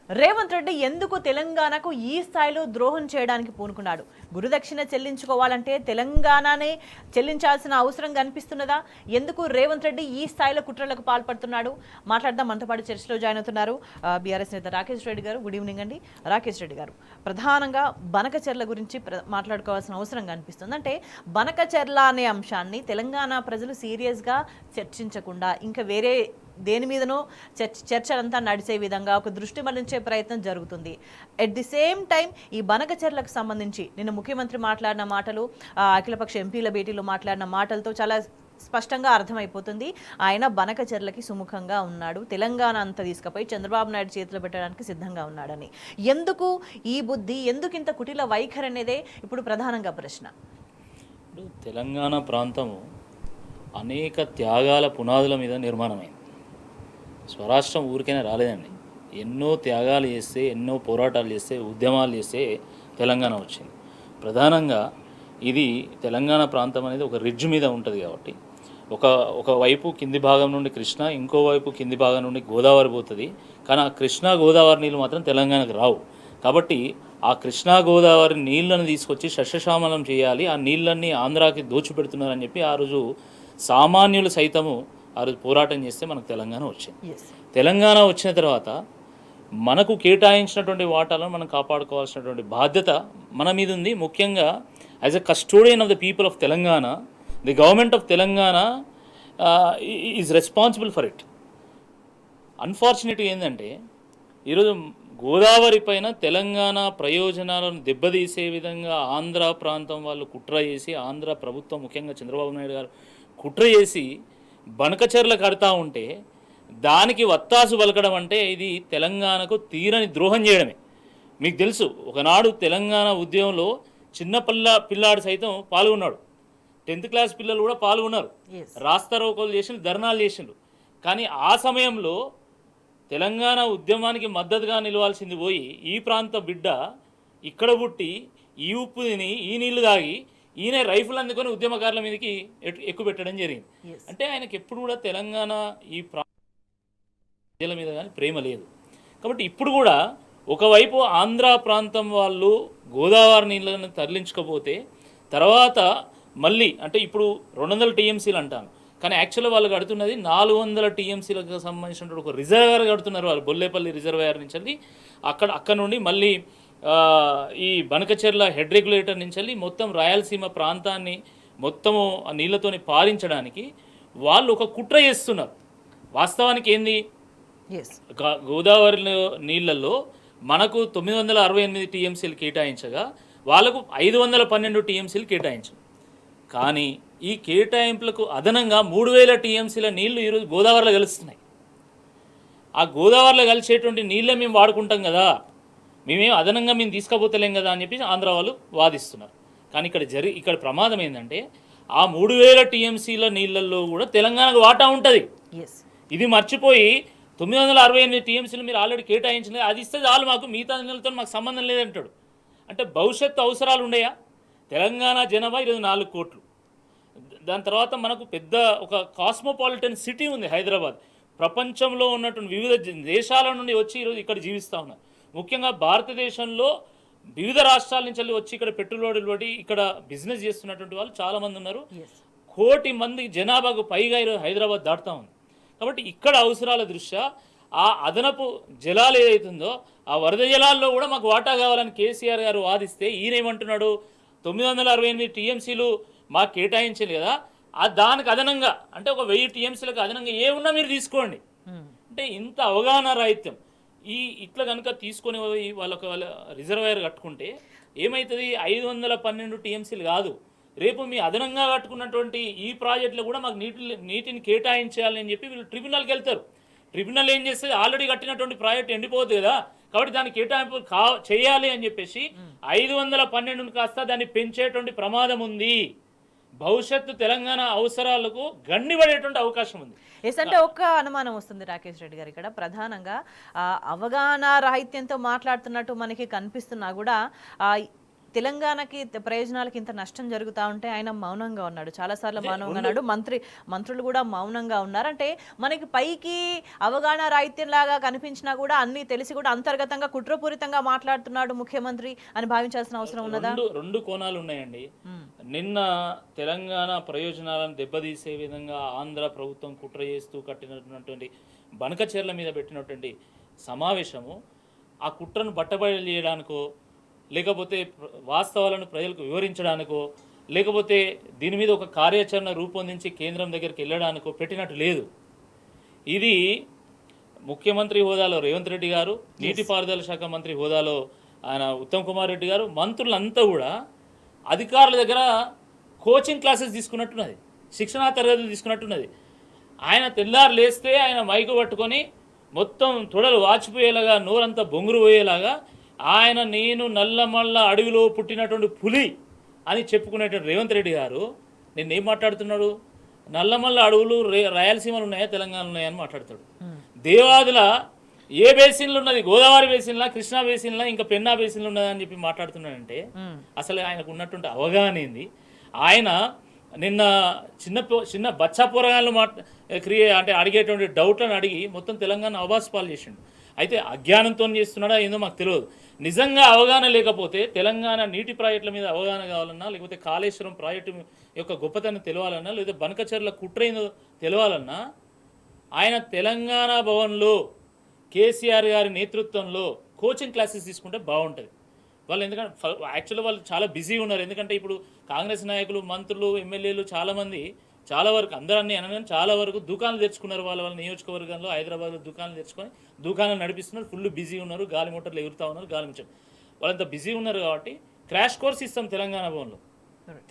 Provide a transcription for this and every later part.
రేవంత్ రెడ్డి ఎందుకు తెలంగాణకు ఈ స్థాయిలో ద్రోహం చేయడానికి పూనుకున్నాడు? గురుదక్షిణ చెల్లించుకోవాలంటే తెలంగాణనే చెల్లించాల్సిన అవసరం కనిపిస్తున్నదా? ఎందుకు రేవంత్ రెడ్డి ఈ స్థాయిలో కుట్రలకు పాల్పడుతున్నాడు? మాట్లాడదాం. మనతో పాటు చర్చలో జాయిన్ అవుతున్నారు బీఆర్ఎస్ నేత రాకేష్ రెడ్డి గారు. గుడ్ ఈవినింగ్ అండి. రాకేష్ రెడ్డి గారు, ప్రధానంగా బనకచెర్ల గురించి మాట్లాడుకోవాల్సిన అవసరం కనిపిస్తుంది. అంటే బనకచెర్ల అనే అంశాన్ని తెలంగాణ ప్రజలు సీరియస్గా చర్చించకుండా ఇంకా వేరే దేని మీదనో చర్చలంతా నడిచే విధంగా ఒక దృష్టి మళ్లించే ప్రయత్నం జరుగుతుంది. ఎట్ ది సేమ్ టైం ఈ బనకచెర్లకు సంబంధించి నిన్న ముఖ్యమంత్రి మాట్లాడిన మాటలు, అఖిలపక్ష ఎంపీల భేటీలో మాట్లాడిన మాటలతో చాలా స్పష్టంగా అర్థమైపోతుంది. ఆయన బనకచెర్లకి సుముఖంగా ఉన్నాడు, తెలంగాణ అంతా తీసుకుపోయి చంద్రబాబు నాయుడు చేతిలో పెట్టడానికి సిద్ధంగా ఉన్నాడని. ఎందుకు ఈ బుద్ధి, ఎందుకు ఇంత కుటిల వైఖరి అనేదే ఇప్పుడు ప్రధానంగా ప్రశ్న. తెలంగాణ ప్రాంతము అనేక త్యాగాల పునాదుల మీద నిర్మాణమైంది. స్వరాష్ట్రం ఊరికైనా రాలేదండి. ఎన్నో త్యాగాలు చేస్తే, ఎన్నో పోరాటాలు చేస్తే, ఉద్యమాలు చేస్తే తెలంగాణ వచ్చింది. ప్రధానంగా ఇది తెలంగాణ ప్రాంతం అనేది ఒక రిడ్జ్ మీద ఉంటుంది కాబట్టి ఒకవైపు కింది భాగం నుండి కృష్ణ, ఇంకోవైపు కింది భాగం నుండి గోదావరి పోతుంది. కానీ ఆ కృష్ణా గోదావరి నీళ్ళు మాత్రం తెలంగాణకు రావు. కాబట్టి ఆ కృష్ణా గోదావరి నీళ్లను తీసుకొచ్చి సస్యశ్యామలం చేయాలి, ఆ నీళ్ళన్నీ ఆంధ్రాకి దోచిపెడుతున్నారని చెప్పి ఆ రోజు సామాన్యులు సైతము ఆ రోజు పోరాటం చేస్తే మనకు తెలంగాణ వచ్చింది. తెలంగాణ వచ్చిన తర్వాత మనకు కేటాయించినటువంటి వాటాలను మనం కాపాడుకోవాల్సినటువంటి బాధ్యత మన మీద ఉంది. ముఖ్యంగా as a custodian of the people of Telangana, the government of Telangana is responsible for it. అన్ఫార్చునేట్గా ఏంటంటే ఈరోజు గోదావరి పైన తెలంగాణ ప్రయోజనాలను దెబ్బతీసే విధంగా ఆంధ్ర ప్రాంతం వాళ్ళు కుట్ర చేసి, ఆంధ్ర ప్రభుత్వం ముఖ్యంగా చంద్రబాబు నాయుడు గారు కుట్ర చేసి బనకచెర్ల కడతా ఉంటే దానికి వత్తాసు పలకడం అంటే ఇది తెలంగాణకు తీరని ద్రోహం చేయడమే. మీకు తెలుసు, ఒకనాడు తెలంగాణ ఉద్యమంలో చిన్న పిల్లాడు సైతం పాల్గొన్నాడు. 10th క్లాస్ పిల్లలు కూడా పాల్గొన్నారు. రాస్తారోకోలు చేసిండ్రు, ధర్నాలు చేసిండ్రు. కానీ ఆ సమయంలో తెలంగాణ ఉద్యమానికి మద్దతుగా నిలవాల్సింది పోయి ఈ ప్రాంత బిడ్డ ఇక్కడ పుట్టి ఈ ఉప్పు తిని ఈ నీళ్లు తాగి ఈయన రైఫిల్ అందుకొని ఉద్యమకారుల మీదకి ఎక్కువ పెట్టడం జరిగింది. అంటే ఆయనకి ఎప్పుడు కూడా తెలంగాణ ఈ ప్రజల మీద కానీ ప్రేమ లేదు. కాబట్టి ఇప్పుడు కూడా ఒకవైపు ఆంధ్ర ప్రాంతం వాళ్ళు గోదావరి నీళ్ళను తరలించకపోతే తర్వాత మళ్ళీ అంటే ఇప్పుడు 200 టీఎంసీలు అంటాను, కానీ యాక్చువల్గా వాళ్ళు కడుతున్నది 400 టీఎంసీలకు సంబంధించిన ఒక రిజర్వాయర్ కడుతున్నారు వాళ్ళు. బొల్లేపల్లి రిజర్వాయర్ నుంచి వెళ్ళి అక్కడ నుండి మళ్ళీ ఈ బనకచెర్ల హెడ్ రెగ్యులేటర్ నుంచి వెళ్ళి మొత్తం రాయలసీమ ప్రాంతాన్ని మొత్తము ఆ నీళ్లతోని పారించడానికి వాళ్ళు ఒక కుట్ర చేస్తున్నారు. వాస్తవానికి ఏంది, గోదావరి నీళ్లలో మనకు 968 టీఎంసీలు కేటాయించగా వాళ్ళకు 512 టీఎంసీలు కేటాయించారు. కానీ ఈ కేటాయింపులకు అదనంగా 3000 టీఎంసీల నీళ్లు ఈరోజు గోదావరిలో కలుస్తున్నాయి. ఆ గోదావరిలో కలిసేటువంటి నీళ్ళే మేము వాడుకుంటాం కదా, మేమేం అదనంగా మేము తీసుకుపోతలేం కదా అని చెప్పి ఆంధ్ర వాళ్ళు వాదిస్తున్నారు. కానీ ఇక్కడ ప్రమాదం ఏంటంటే ఆ 3000 టీఎంసీల నీళ్ళల్లో కూడా తెలంగాణకు వాటా ఉంటుంది. ఇది మర్చిపోయి 968 టీఎంసీలు మీరు ఆల్రెడీ కేటాయించినది, అది ఇస్తే చాలు, మాకు మిగతా నీళ్ళతో మాకు సంబంధం లేదంటాడు. అంటే భవిష్యత్తు అవసరాలు ఉన్నాయా? తెలంగాణ జనాభా 24 కోట్లు. దాని తర్వాత మనకు పెద్ద ఒక కాస్మోపాలిటన్ సిటీ ఉంది హైదరాబాద్. ప్రపంచంలో ఉన్నటువంటి వివిధ దేశాల నుండి వచ్చి ఈరోజు ఇక్కడ జీవిస్తూ ఉన్నారు. ముఖ్యంగా భారతదేశంలో వివిధ రాష్ట్రాల నుంచి వచ్చి ఇక్కడ పెట్టుబడులు పడి ఇక్కడ బిజినెస్ చేస్తున్నటువంటి వాళ్ళు చాలామంది ఉన్నారు. 1 కోటి మంది జనాభాకు పైగా ఈరోజు హైదరాబాద్ దాటుతూ ఉంది. కాబట్టి ఇక్కడ అవసరాల దృష్ట్యా ఆ అదనపు జలాలు ఏదైతుందో ఆ వరద జలాల్లో కూడా మాకు వాటా కావాలని కేసీఆర్ గారు వాదిస్తే ఈయనేమంటున్నాడు, 968 టీఎంసీలు మాకు కేటాయించాలి కదా, దానికి అదనంగా అంటే ఒక 1000 టీఎంసీలకు అదనంగా ఏమున్నా మీరు తీసుకోండి. అంటే ఇంత అవగాహన రాహిత్యం. ఇట్లా కనుక తీసుకొని వాళ్ళ రిజర్వాయర్ కట్టుకుంటే ఏమవుతుంది, 512 టీఎంసీలు కాదు, రేపు మీ అదనంగా కట్టుకున్నటువంటి ఈ ప్రాజెక్టులో కూడా మాకు నీటిని కేటాయించాలని చెప్పి వీళ్ళు ట్రిబ్యునల్కి వెళ్తారు. ట్రిబ్యునల్ ఏం చేస్తుంది, ఆల్రెడీ కట్టినటువంటి ప్రాజెక్ట్ ఎండిపోతుంది కదా, కాబట్టి దానికి కేటాయింపు చేయాలి అని చెప్పేసి 512 కాస్త దాన్ని పెంచేటువంటి ప్రమాదం ఉంది. భవిష్యత్తు తెలంగాణ అవసరాలకు గండిపడేటువంటి అవకాశం ఉంది. అంటే ఒక్క అనుమానం వస్తుంది రాకేష్ రెడ్డి గారు, ఇక్కడ ప్రధానంగా అవగాహన రాహిత్యంతో మాట్లాడుతున్నట్టు మనకి కనిపిస్తున్నా కూడా తెలంగాణకి ప్రయోజనాలకి ఇంత నష్టం జరుగుతూ ఉంటే ఆయన మౌనంగా ఉన్నాడు, చాలాసార్లు మౌనంగా ఉన్నాడు. మంత్రులు కూడా మౌనంగా ఉన్నారు. అంటే మనకి పైకి అవగాహన రాహిత్యంలాగా కనిపించినా కూడా అన్ని తెలిసి కూడా అంతర్గతంగా కుట్రపూరితంగా మాట్లాడుతున్నాడు ముఖ్యమంత్రి అని భావించాల్సిన అవసరం ఉన్నదా? రెండు కోణాలు ఉన్నాయండి. నిన్న తెలంగాణ ప్రయోజనాలను దెబ్బతీసే విధంగా ఆంధ్ర ప్రభుత్వం కుట్ర చేస్తూ కట్టినటువంటి బనకచెర్ల మీద పెట్టినటువంటి సమావేశము ఆ కుట్రను బట్టబయలు చేయడానికో, లేకపోతే వాస్తవాలను ప్రజలకు వివరించడానికో, లేకపోతే దీని మీద ఒక కార్యాచరణ రూపొందించి కేంద్రం దగ్గరికి వెళ్ళడానికో పెట్టినట్టు లేదు. ఇది ముఖ్యమంత్రి హోదాలో రేవంత్ రెడ్డి గారు, నీటిపారుదల శాఖ మంత్రి హోదాలో ఆయన ఉత్తమ్ కుమార్ రెడ్డి గారు, మంత్రులంతా కూడా అధికారుల దగ్గర కోచింగ్ క్లాసెస్ తీసుకున్నట్టున్నది, శిక్షణా తరగతులు తీసుకున్నట్టున్నది. ఆయన తెల్లారు లేస్తే ఆయన మైకు పట్టుకొని మొత్తం తొడలు వాచిపోయేలాగా, నోరంతా బొంగురు పోయేలాగా ఆయన నేను నల్లమల్ల అడవిలో పుట్టినటువంటి పులి అని చెప్పుకునేటువంటి రేవంత్ రెడ్డి గారు నిన్నేం మాట్లాడుతున్నాడు? నల్లమల్ల అడవులు రాయలసీమలు ఉన్నాయా, తెలంగాణ ఉన్నాయా అని మాట్లాడతాడు. దేవాదుల ఏ బేసిన్లు ఉన్నది? గోదావరి బేసిన్లా, కృష్ణా బేసిన్లా, ఇంకా పెన్నా బేసిన్లు ఉన్నదా అని చెప్పి మాట్లాడుతున్నాడంటే అసలు ఆయనకు ఉన్నటువంటి అవగాహన ఏంది? ఆయన నిన్న చిన్న బచ్చా పోరగాళ్ళు అంటే అడిగేటువంటి డౌట్లను అడిగి మొత్తం తెలంగాణ అవాస్పాలు చేసిండు. అయితే అజ్ఞానంతో చేస్తున్నాడా ఏందో మాకు తెలియదు. నిజంగా అవగాహన లేకపోతే తెలంగాణ నీటి ప్రాజెక్టుల మీద అవగాహన కావాలన్నా, లేకపోతే కాళేశ్వరం ప్రాజెక్టు యొక్క గొప్పతనం తెలవాలన్నా, లేదా బనకచెర్ల కుట్రైందో తెలవాలన్నా ఆయన తెలంగాణ భవన్లో కేసీఆర్ గారి నేతృత్వంలో కోచింగ్ క్లాసెస్ తీసుకుంటే బాగుంటుంది. వాళ్ళు ఎందుకంటే యాక్చువల్గా వాళ్ళు చాలా బిజీ ఉన్నారు. ఎందుకంటే ఇప్పుడు కాంగ్రెస్ నాయకులు, మంత్రులు, ఎమ్మెల్యేలు చాలామంది చాలా వరకు అందరన్నీ అనగానే చాలా వరకు దుకాణాలు తెచ్చుకున్నారు. వాళ్ళ నియోజకవర్గంలో హైదరాబాద్లో దుకాణాలు తెచ్చుకొని దుకాణాలు నడిపిస్తున్నారు. ఫుల్ బిజీ ఉన్నారు, గాలి మోటార్లు ఎగురుతూ ఉన్నారు, గాలి ముచ్చం. వాళ్ళంతా బిజీ ఉన్నారు కాబట్టి క్రాష్ కోర్స్ ఇస్తాం తెలంగాణ భవన్లో.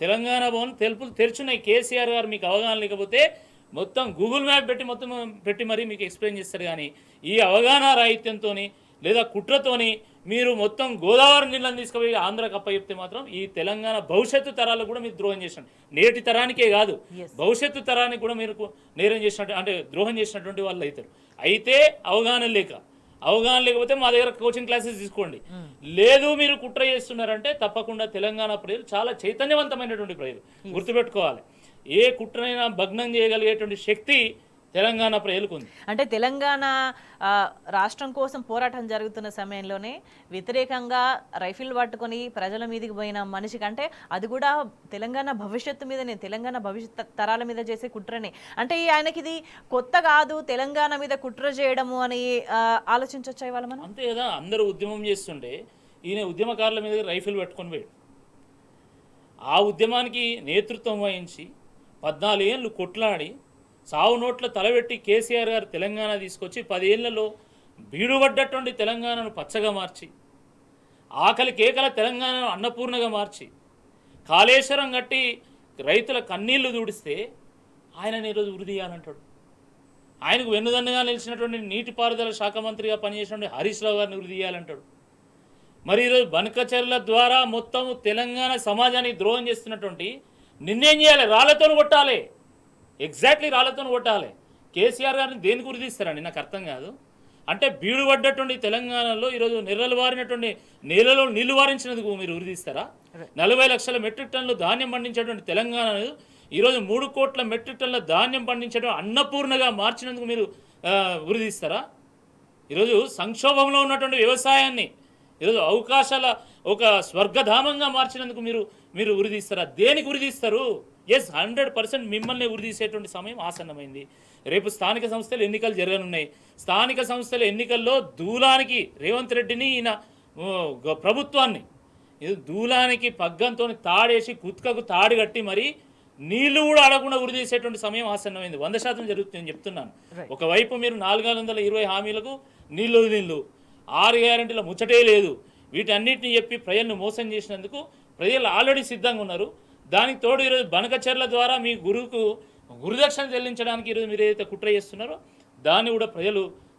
తెలంగాణ భవన్ తెరుచున్నాయి. కేసీఆర్ గారు మీకు అవగాహన లేకపోతే మొత్తం గూగుల్ మ్యాప్ పెట్టి మరీ మీకు ఎక్స్ప్లెయిన్ చేస్తారు. కానీ ఈ అవగాహన రాహిత్యంతో లేదా కుట్రతోని మీరు మొత్తం గోదావరి నీళ్ళని తీసుకుపోయి ఆంధ్రాకి అప్పచెప్తే మాత్రం ఈ తెలంగాణ భవిష్యత్తు తరాలకు కూడా మీరు ద్రోహం చేసినట్టు, నేటి తరానికే కాదు భవిష్యత్తు తరానికి కూడా మీరు నేరం చేసినట్టు, అంటే ద్రోహం చేసినటువంటి వాళ్ళు అవుతారు. అయితే అవగాహన లేకపోతే మా దగ్గర కోచింగ్ క్లాసెస్ తీసుకోండి. లేదు మీరు కుట్ర చేస్తున్నారంటే తప్పకుండా తెలంగాణ ప్రజలు చాలా చైతన్యవంతమైనటువంటి ప్రజలు, గుర్తుపెట్టుకోవాలి. ఏ కుట్రనైనా భగ్నం చేయగలిగేటువంటి శక్తి తెలంగాణ ప్రజలకు ఉంది. అంటే తెలంగాణ రాష్ట్రం కోసం పోరాటం జరుగుతున్న సమయంలోనే వ్యతిరేకంగా రైఫిల్ పట్టుకొని ప్రజల మీదకి పోయిన మనిషి కంటే అది కూడా తెలంగాణ భవిష్యత్తు మీదనే, తెలంగాణ భవిష్యత్ తరాల మీద చేసే కుట్రనే. అంటే ఆయనకి ఇది కొత్త కాదు తెలంగాణ మీద కుట్ర చేయడము అని ఆలోచించొచ్చా ఇవాళ మనం? అంతే కదా, అందరూ ఉద్యమం చేస్తుంటే ఈయన ఉద్యమకారుల మీద రైఫిల్ పెట్టుకొని పోయాడు. ఆ ఉద్యమానికి నేతృత్వం వహించి 14 ఏళ్ళు కొట్లాడి సావు నోట్ల తలబెట్టి కేసీఆర్ గారు తెలంగాణ తీసుకొచ్చి 10 ఏళ్లలో బీడుపడ్డటువంటి తెలంగాణను పచ్చగా మార్చి, ఆకలి కేకల తెలంగాణను అన్నపూర్ణగా మార్చి, కాళేశ్వరం కట్టి రైతుల కన్నీళ్లు దూడిస్తే ఆయన ఈరోజు ఉరిదీయాలంటాడు. ఆయనకు వెన్నుదన్నుగా నిలిచినటువంటి నీటిపారుదల శాఖ మంత్రిగా పనిచేసినటువంటి హరీష్ రావు గారిని ఉరిదీయాలంటాడు. మరి ఈరోజు బనకచెర్ల ద్వారా మొత్తం తెలంగాణ సమాజానికి ద్రోహం చేస్తున్నటువంటి నిన్నేం చేయాలి? రాళ్లతో కొట్టాలి, ఎగ్జాక్ట్లీ రాళ్లతో కొట్టాలి. కేసీఆర్ గారిని దేనికి ఉరిదీస్తారండి? నాకు అర్థం కాదు. అంటే బీడు పడ్డటువంటి తెలంగాణలో ఈరోజు నెర్రలు వారినటువంటి నేలలో నీళ్లు వారించినందుకు మీరు ఉరిదీస్తారా? 40 లక్షల మెట్రిక్ టన్నులు ధాన్యం పండించేటువంటి తెలంగాణను ఈరోజు 3 కోట్ల మెట్రిక్ టన్నుల ధాన్యం పండించడం అన్నపూర్ణగా మార్చినందుకు మీరు ఉరిదీస్తారా? ఈరోజు సంక్షోభంలో ఉన్నటువంటి వ్యవసాయాన్ని ఈరోజు అవకాశాల ఒక స్వర్గధామంగా మార్చినందుకు మీరు ఉరిదీస్తారా? దేనికి ఉరిదీస్తారు? ఎస్, 100% మిమ్మల్ని ఉరిదీసేటువంటి సమయం ఆసన్నమైంది. రేపు స్థానిక సంస్థలు ఎన్నికలు జరగనున్నాయి. స్థానిక సంస్థల ఎన్నికల్లో దూలానికి రేవంత్ రెడ్డిని, ఈయన ప్రభుత్వాన్ని దూలానికి పగ్గంతో తాడేసి కుత్కకు తాడి కట్టి మరి నీళ్లు కూడా అడగకుండా ఉరిదీసేటువంటి సమయం ఆసన్నమైంది. 100% జరుగుతుంది నేను చెప్తున్నాను. ఒకవైపు మీరు 420 హామీలకు నీళ్లు 6 గ్యారెంటీల ముచ్చటే లేదు. వీటన్నిటిని చెప్పి ప్రజలను మోసం చేసినందుకు ప్రజలు ఆల్రెడీ సిద్ధంగా ఉన్నారు. దానికి తోడు ఈరోజు బనకచెర్ల ద్వారా మీ గురువుకు గురుదక్షిణ చెల్లించడానికి ఈరోజు మీరు ఏదైతే కుట్ర చేస్తున్నారో దాన్ని కూడా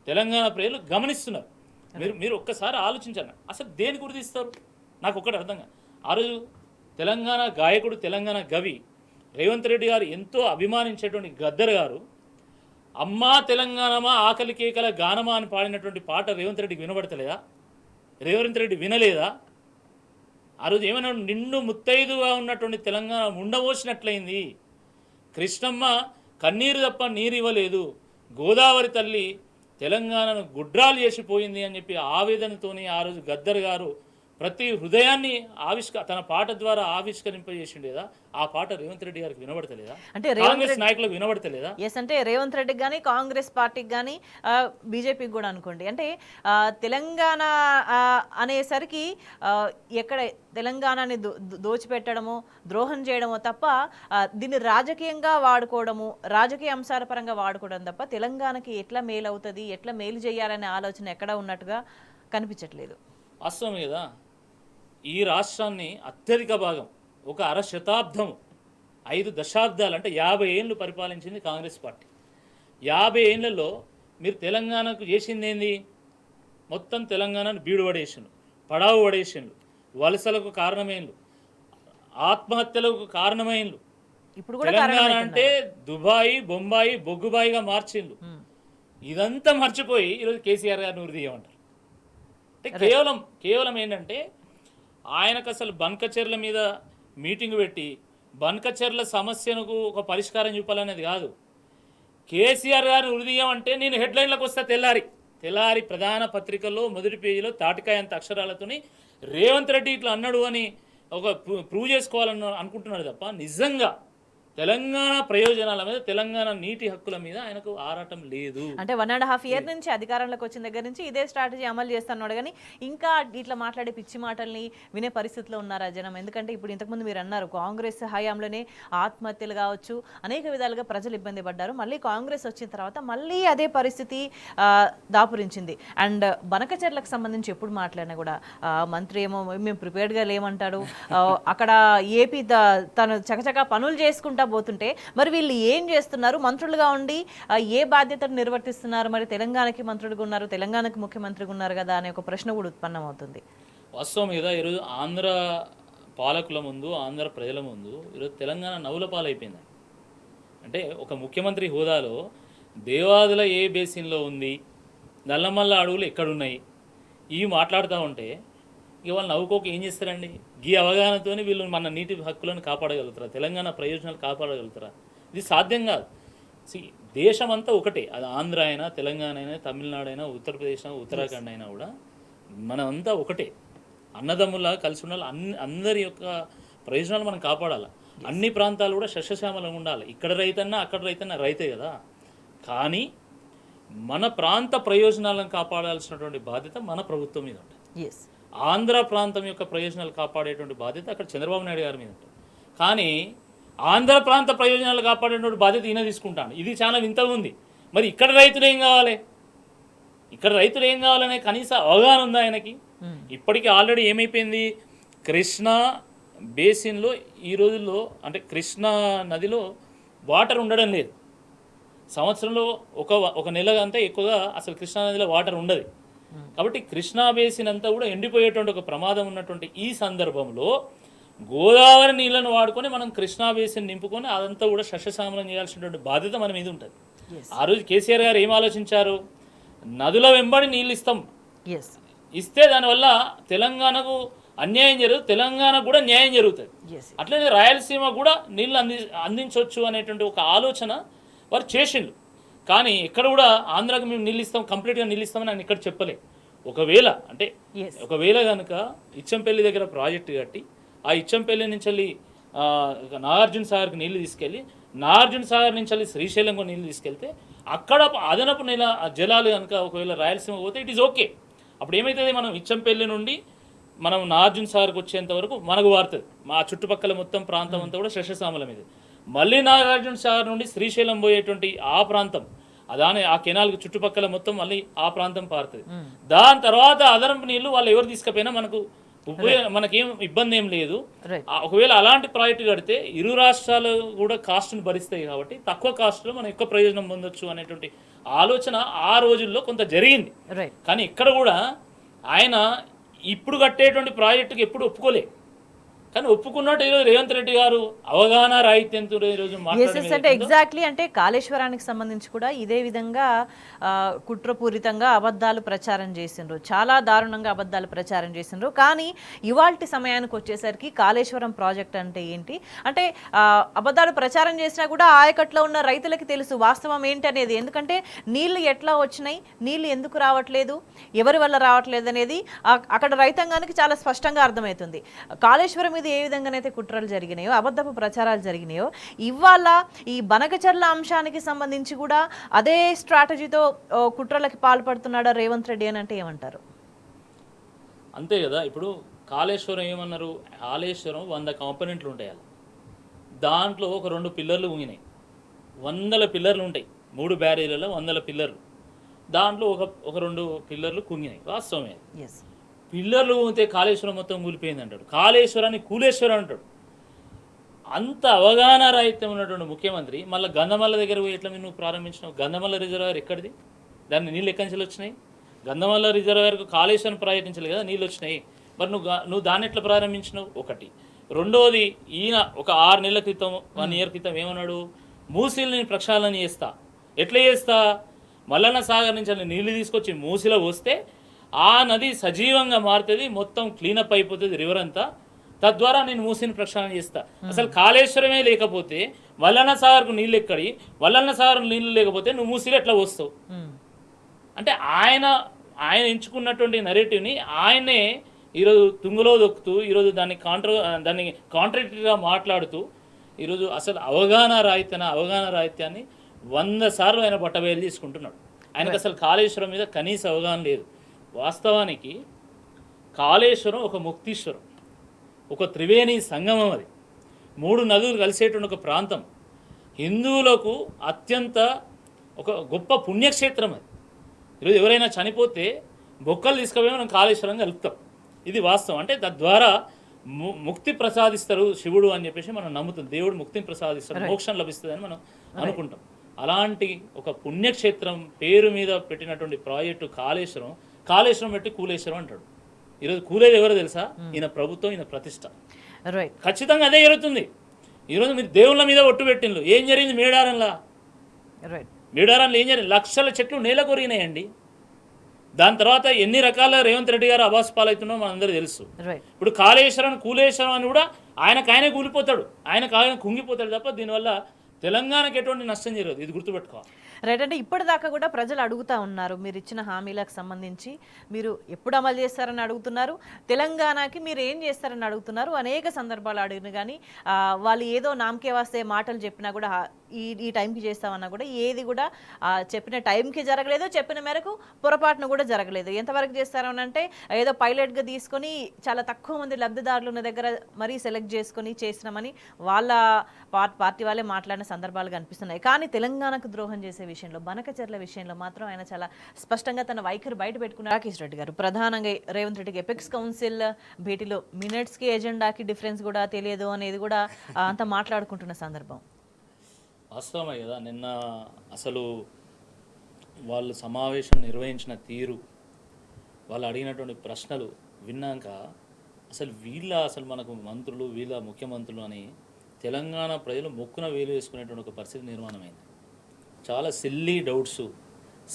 తెలంగాణ ప్రజలు గమనిస్తున్నారు. మీరు ఒక్కసారి ఆలోచించండి, అసలు దేని గురిదిస్తారు? నాకు ఒక్కటి అర్థం కాదు. ఆ రోజు తెలంగాణ గాయకుడు, తెలంగాణ కవి రేవంత్ రెడ్డి గారు ఎంతో అభిమానించేటువంటి గద్దర్ గారు అమ్మా తెలంగాణమా ఆకలి కేకల గానమా అని పాడినటువంటి పాట రేవంత్ రెడ్డికి వినబడతలేదా? రేవంత్ రెడ్డి వినలేదా? ఆ రోజు ఏమైనా నిండు ముత్తైదుగా ఉన్నటువంటి తెలంగాణ ఉండబోసినట్లయింది. కృష్ణమ్మ కన్నీరు తప్ప నీరు ఇవ్వలేదు, గోదావరి తల్లి తెలంగాణను గుడ్రాలు చేసిపోయింది అని చెప్పి ఆవేదనతోని ఆ రోజు గద్దర్ గారు ప్రతి హృదయాన్ని తన పాట ద్వారా ఆవిష్కరింపజేసిండు కదా. ఆ పాట రేవంత్ రెడ్డి గారికి వినబడతలేదా? అంటే కాంగ్రెస్ నాయకులకు వినబడతలేదా? ఎస్, అంటే రేవంత్ రెడ్డికి కానీ కాంగ్రెస్ పార్టీకి కానీ బీజేపీకి కూడా అనుకోండి, అంటే తెలంగాణ అనేసరికి ఎక్కడ తెలంగాణని దోచిపెట్టడమో ద్రోహం చేయడమో తప్ప దీన్ని రాజకీయంగా వాడుకోవడము, రాజకీయ అంశాల పరంగా వాడుకోవడం తప్ప తెలంగాణకి ఎట్లా మేలు అవుతుంది, ఎట్లా మేలు చేయాలనే ఆలోచన ఎక్కడ ఉన్నట్టుగా కనిపించట్లేదు. వాస్తవం కదా. ఈ రాష్ట్రాన్ని అత్యధిక భాగం ఒక అర శతాబ్దం 5 దశాబ్దాలు అంటే 50 ఏళ్ళు పరిపాలించింది కాంగ్రెస్ పార్టీ. 50 ఏళ్లలో మీరు తెలంగాణకు చేసింది ఏంది? మొత్తం తెలంగాణను బీడు పడేసిండు, పడావు పడేసిండు, వలసలకు కారణమైండ్లు, ఆత్మహత్యలకు కారణమైండ్లు. ఇప్పుడు కూడా తెలంగాణ అంటే దుబాయ్, బొంబాయి, బొగ్గుబాయిగా మార్చిండ్లు. ఇదంతా మర్చిపోయి ఈరోజు కేసీఆర్ గారిని ఉరిదీయమంటారు. అంటే కేవలం ఏంటంటే ఆయనకు అసలు బన్కచెర్ల మీద మీటింగ్ పెట్టి బన్కచెర్ల సమస్యకు ఒక పరిష్కారం చూపాలనేది కాదు. కేసీఆర్ గారిని ఉరిదీయమంటే నేను హెడ్లైన్లకు వస్తా తెల్లారి ప్రధాన పత్రికల్లో మొదటి పేజీలో తాటికాయ అంత అక్షరాలతోని రేవంత్ రెడ్డి ఇట్లా అన్నాడు అని ఒక ప్రూవ్ చేసుకోవాలని అనుకుంటున్నాడు తప్ప నిజంగా తెలంగాణ ప్రయోజనాల మీద, తెలంగాణ నీటి హక్కుల మీద ఆయనకు ఆరాటం లేదు. అంటే 1.5 year నుంచి అధికారంలోకి వచ్చిన దగ్గర నుంచి ఇదే స్ట్రాటజీ అమలు చేస్తున్నాడు, కానీ ఇంకా ఇట్లా మాట్లాడే పిచ్చి మాటల్ని వినే పరిస్థితిలో ఉన్నారా జనం? ఎందుకంటే ఇప్పుడు ఇంతకుముందు మీరు అన్నారు కాంగ్రెస్ హయాంలోనే ఆత్మహత్యలు కావచ్చు, అనేక విధాలుగా ప్రజలు ఇబ్బంది పడ్డారు. మళ్ళీ కాంగ్రెస్ వచ్చిన తర్వాత మళ్ళీ అదే పరిస్థితి దాపురించింది. అండ్ బనకచెర్లకు సంబంధించి ఎప్పుడు మాట్లాడినా కూడా మంత్రి ఏమో మేము ప్రిపేర్డ్గా లేమంటాడు, అక్కడ ఏపీ తను చకచకా పనులు చేసుకుంటా పోతుంటే మరి వీళ్ళు ఏం చేస్తున్నారు? మంత్రులుగా ఉండి ఏ బాధ్యతను నిర్వర్తిస్తున్నారు? మరి తెలంగాణకి మంత్రులుగా ఉన్నారు, తెలంగాణకి ముఖ్యమంత్రిగా ఉన్నారు కదా అనే ఒక ప్రశ్న కూడా ఉత్పన్నమవుతుంది. వాస్తవం మీద ఈరోజు ఆంధ్ర పాలకుల ముందు, ఆంధ్ర ప్రజల ముందు ఈరోజు తెలంగాణ నవ్వుల పాలైపోయింది. అంటే ఒక ముఖ్యమంత్రి హోదాలో దేవాదుల ఏ బేసిన్లో ఉంది, నల్లమల్ల అడవులు ఎక్కడున్నాయి, ఇవి మాట్లాడుతూ ఉంటే ఇక వాళ్ళు నవ్వుకోక ఏం చేస్తారండి? ఈ అవగాహనతో వీళ్ళు మన నీటి హక్కులను కాపాడగలుగుతారా? తెలంగాణ ప్రయోజనాలు కాపాడగలుగుతారా? ఇది సాధ్యం కాదు. దేశం అంతా ఒకటే, అది ఆంధ్ర అయినా, తెలంగాణ అయినా, తమిళనాడు అయినా, ఉత్తరప్రదేశ్ అయినా, ఉత్తరాఖండ్ అయినా కూడా మనమంతా ఒకటే, అన్నదమ్ములా కలిసి ఉండాలి. అందరి యొక్క ప్రయోజనాలు మనం కాపాడాలి. అన్ని ప్రాంతాలు కూడా సస్యశ్యామలంగా ఉండాలి. ఇక్కడ రైతన్నా అక్కడ రైతన్నా రైతే కదా. కానీ మన ప్రాంత ప్రయోజనాలను కాపాడాల్సినటువంటి బాధ్యత మన ప్రభుత్వం మీద ఉంటుంది. ఆంధ్ర ప్రాంతం యొక్క ప్రయోజనాలు కాపాడేటువంటి బాధ్యత అక్కడ చంద్రబాబు నాయుడు గారి మీద ఉంటుంది. కానీ ఆంధ్ర ప్రాంత ప్రయోజనాలు కాపాడేటువంటి బాధ్యత ఈయన తీసుకుంటాను. ఇది చాలా వింతగా ఉంది. మరి ఇక్కడ రైతులు ఏం కావాలి? ఇక్కడ రైతులు ఏం కావాలనే కనీస అవగాహన ఉందా ఆయనకి? ఇప్పటికీ ఆల్రెడీ ఏమైపోయింది, కృష్ణా బేసిన్లో ఈ రోజుల్లో అంటే కృష్ణా నదిలో వాటర్ ఉండడం లేదు. సంవత్సరంలో ఒక నెల అంతా ఎక్కువగా అసలు కృష్ణా నదిలో వాటర్ ఉండదు. కాబట్టి కృష్ణా బేసిన్ అంతా కూడా ఎండిపోయేటువంటి ఒక ప్రమాదం ఉన్నటువంటి ఈ సందర్భంలో గోదావరి నీళ్లను వాడుకొని మనం కృష్ణా బేసిన్ నింపుకొని అదంతా కూడా సస్యశ్యామలం చేయాల్సినటువంటి బాధ్యత మన మీద ఉంటుంది. ఆ రోజు కేసీఆర్ గారు ఏం ఆలోచించారు? నదుల వెంబడి నీళ్ళు ఇస్తే దానివల్ల తెలంగాణకు అన్యాయం జరుగుతుంది, తెలంగాణకు కూడా న్యాయం జరుగుతుంది. అట్లనే రాయలసీమ కూడా నీళ్ళు అందించవచ్చు అనేటువంటి ఒక ఆలోచన వారు చేసిండు. కానీ ఇక్కడ కూడా ఆంధ్రాకి మేము నీళ్ళు ఇస్తాం, కంప్లీట్గా నీళ్ళు ఇస్తామని ఆయన ఇక్కడ చెప్పలే. ఒకవేళ కనుక ఇచ్చంపల్లి దగ్గర ప్రాజెక్టు కట్టి ఆ ఇచ్చంపల్లి నుంచి వెళ్ళి నాగార్జున సాగర్కి నీళ్లు తీసుకెళ్ళి నాగార్జున సాగర్ నుంచి వెళ్ళి శ్రీశైలంకు నీళ్లు తీసుకెళ్తే అక్కడ అదనపు జలాలు కనుక ఒకవేళ రాయలసీమ పోతే ఇట్ ఈస్ ఓకే. అప్పుడు ఏమవుతుంది, మనం ఇచ్చంపల్లి నుండి మనం నాగార్జున సాగర్కి వచ్చేంత వరకు మనకు వారుతుంది. మా చుట్టుపక్కల మొత్తం ప్రాంతం అంతా కూడా సస్యశ్యామలం ఇది. మళ్ళీ నాగార్జున సాగర్ నుండి శ్రీశైలం పోయేటువంటి ఆ ప్రాంతం ఆ కెనాల్కి చుట్టుపక్కల మొత్తం మళ్ళీ ఆ ప్రాంతం పారుతుంది. దాని తర్వాత అదనపు నీళ్లు వాళ్ళు ఎవరు తీసుకుపోయినా మనకేం ఇబ్బంది ఏం లేదు. ఒకవేళ అలాంటి ప్రాజెక్టు కడితే ఇరు రాష్ట్రాలు కూడా కాస్ట్ను భరిస్తాయి కాబట్టి తక్కువ కాస్ట్లో మనం ఎక్కువ ప్రయోజనం పొందొచ్చు అనేటువంటి ఆలోచన ఆ రోజుల్లో కొంత జరిగింది. కానీ ఇక్కడ కూడా ఆయన ఇప్పుడు కట్టేటువంటి ప్రాజెక్టుకి ఎప్పుడు ఒప్పుకోలే. కానీ ఒప్పుకున్నట్టు ఈరోజు రేవంత్ రెడ్డి గారు అవగాహన రాహిత్యంతో ఈరోజు అంటే ఎగ్జాక్ట్లీ అంటే కాళేశ్వరానికి సంబంధించి కూడా ఇదే విధంగా కుట్రపూరితంగా అబద్ధాలు ప్రచారం చేసిండ్రు, చాలా దారుణంగా అబద్ధాలు ప్రచారం చేసిండ్రు. కానీ ఇవాల్టి సమయానికి వచ్చేసరికి కాళేశ్వరం ప్రాజెక్ట్ అంటే ఏంటి అంటే అబద్ధాలు ప్రచారం చేసినా కూడా ఆయకట్లో ఉన్న రైతులకి తెలుసు వాస్తవం ఏంటి అనేది. ఎందుకంటే నీళ్లు ఎట్లా వచ్చినాయి, నీళ్లు ఎందుకు రావట్లేదు, ఎవరి వల్ల రావట్లేదు అనేది అక్కడ రైతాంగానికి చాలా స్పష్టంగా అర్థమవుతుంది. కాళేశ్వరం మీద ఏ విధంగానైతే కుట్రలు జరిగినాయో, అబద్ధపు ప్రచారాలు జరిగినాయో, ఇవాళ ఈ బనకచర్ల అంశానికి సంబంధించి కూడా అదే స్ట్రాటజీతో కుట్రలకి పాల్పడుతున్నాడా రేవంత్ రెడ్డి అని అంటే ఏమంటారు? అంతే కదా. ఇప్పుడు కాళేశ్వరం ఏమన్నారు, కాళేశ్వరం 100 కాంపోనెంట్లు ఉంటాయి, దాంట్లో ఒక 2 పిల్లర్లు ఊగినాయి. 100 పిల్లర్లు ఉంటాయి, 3 బ్యారేజ్లలో 100 పిల్లర్లు, దాంట్లో ఒక 2 పిల్లర్లు కుంగినాయి. వాస్తవమే, పిల్లర్లు ఊగితే కాళేశ్వరం మొత్తం కూలిపోయింది అంటాడు, కాళేశ్వరాన్ని కూలేశ్వరం అంటాడు. అంత అవగాహన రాహిత్యం ఉన్నటువంటి ముఖ్యమంత్రి మళ్ళీ గంధమల్ల దగ్గర పోయి ఎట్లా నువ్వు ప్రారంభించినావు? గంధమల్ల రిజర్వాయర్ ఎక్కడిది? దాన్ని నీళ్ళు ఎక్కడి నుంచి వచ్చినాయి? గంధమల్ల రిజర్వాయర్కు కాళేశ్వరం ప్రయత్నించలేదు కదా, నీళ్ళు వచ్చినాయి. మరి నువ్వు దాన్ని ఎట్లా ప్రారంభించినావు? ఒకటి. రెండోది, ఈయన ఒక 6 నెలల క్రితం 1 ఇయర్ క్రితం ఏమన్నాడు, మూసీని ప్రక్షాళన చేస్తా. ఎట్లా చేస్తా? మల్లన్న సాగర్ నుంచి నీళ్ళు తీసుకొచ్చి మూసీలో వస్తే ఆ నది సజీవంగా మారుతుంది, మొత్తం క్లీనప్ అయిపోతుంది రివర్ అంతా, తద్వారా నేను మూసీని ప్రక్షాళన చేస్తా. అసలు కాళేశ్వరమే లేకపోతే మల్లన్న సాగర్కు నీళ్ళు ఎక్కడి, మల్లన్న సాగర్ నీళ్ళు లేకపోతే నువ్వు మూసీలో ఎట్లా వస్తావు? అంటే ఆయన ఎంచుకున్నటువంటి నెరేటివ్ని ఆయనే ఈరోజు తుంగలో దొక్కుతూ, ఈరోజు దాన్ని కాంట్రాక్టరీగా మాట్లాడుతూ, ఈరోజు అసలు అవగాహన రాహిత్యాన్ని 100 సార్లు ఆయన బట్టబయలు తీసుకుంటున్నాడు. ఆయనకు అసలు కాళేశ్వరం మీద కనీస అవగాహన లేదు. వాస్తవానికి కాళేశ్వరం ఒక ముక్తీశ్వరం, ఒక త్రివేణి సంగమం, అది 3 నదులు కలిసేటువంటి ఒక ప్రాంతం, హిందువులకు అత్యంత ఒక గొప్ప పుణ్యక్షేత్రం అది. ఈరోజు ఎవరైనా చనిపోతే బొక్కలు తీసుకుపోయి మనం కాళేశ్వరం కలుపుతాం, ఇది వాస్తవం. అంటే తద్వారా ముక్తి ప్రసాదిస్తారు శివుడు అని చెప్పేసి మనం నమ్ముతాం, దేవుడు ముక్తిని ప్రసాదిస్తాడు, మోక్షం లభిస్తుంది అని మనం అనుకుంటాం. అలాంటి ఒక పుణ్యక్షేత్రం పేరు మీద పెట్టినటువంటి ప్రాజెక్టు కాళేశ్వరం పెట్టి కూలేశ్వరం అంటాడు. ఈరోజు కూలేది ఎవరో తెలుసా? ఈయన ప్రభుత్వం, ఈయన ప్రతిష్ట. ఖచ్చితంగా అదే జరుగుతుంది. ఈరోజు మీరు దేవుళ్ళ మీద ఒట్టు పెట్టిండ్రు, ఏం జరిగింది? మేడారంలో ఏం జరిగింది? లక్షల చెట్లు నేల కొరిగినాయండి. దాని తర్వాత ఎన్ని రకాల రేవంత్ రెడ్డి గారు అబాస్ పాలవుతున్నారో మనందరూ తెలుసు. ఇప్పుడు కాళేశ్వరం కూలేశ్వరం అని కూడా ఆయనే కూలిపోతాడు, ఆయన కుంగిపోతాడు తప్ప దీనివల్ల తెలంగాణకి ఎటువంటి నష్టం జరగదు, ఇది గుర్తుపెట్టుకోవాలి. రైట్. అంటే ఇప్పటిదాకా కూడా ప్రజలు అడుగుతూ ఉన్నారు, మీరు ఇచ్చిన హామీలకు సంబంధించి మీరు ఎప్పుడు అమలు చేస్తారని అడుగుతున్నారు, తెలంగాణకి మీరు ఏం చేస్తారని అడుగుతున్నారు. అనేక సందర్భాలు అడిగిన కానీ వాళ్ళు ఏదో నామకే వాస్తే మాటలు చెప్పినా కూడా ఈ టైంకి చేస్తామన్నా కూడా ఏది కూడా చెప్పిన టైంకి జరగలేదు, చెప్పిన మేరకు పొరపాటును కూడా జరగలేదు. ఎంతవరకు చేస్తారని అంటే ఏదో పైలట్గా తీసుకొని చాలా తక్కువ మంది లబ్ధిదారులు ఉన్న దగ్గర మరీ సెలెక్ట్ చేసుకొని చేసినామని వాళ్ళ పార్టీ వాళ్ళే మాట్లాడిన సందర్భాలు కనిపిస్తున్నాయి. కానీ తెలంగాణకు ద్రోహం చేసే విషయంలో, బనకచర్ల విషయంలో మాత్రం ఆయన చాలా స్పష్టంగా తన వైఖరి బయట పెట్టుకున్నారు. రాకేష్ రెడ్డి గారు, ప్రధానంగా రేవంత్ రెడ్డికి ఎపెక్స్ కౌన్సిల్ భేటీలో మినిట్స్కి ఎజెండాకి డిఫరెన్స్ కూడా తెలియదు అనేది కూడా అంతా మాట్లాడుకుంటున్న సందర్భం. వాస్తవమే కదా. నిన్న అసలు వాళ్ళు సమావేశం నిర్వహించిన తీరు, వాళ్ళు అడిగినటువంటి ప్రశ్నలు విన్నాక అసలు మనకు మంత్రులు, వీళ్ళ ముఖ్యమంత్రులు అని తెలంగాణ ప్రజలు మొక్కున వేలు వేసుకునేటువంటి ఒక పరిస్థితి నిర్మాణమైంది. చాలా సిల్లీ డౌట్స్,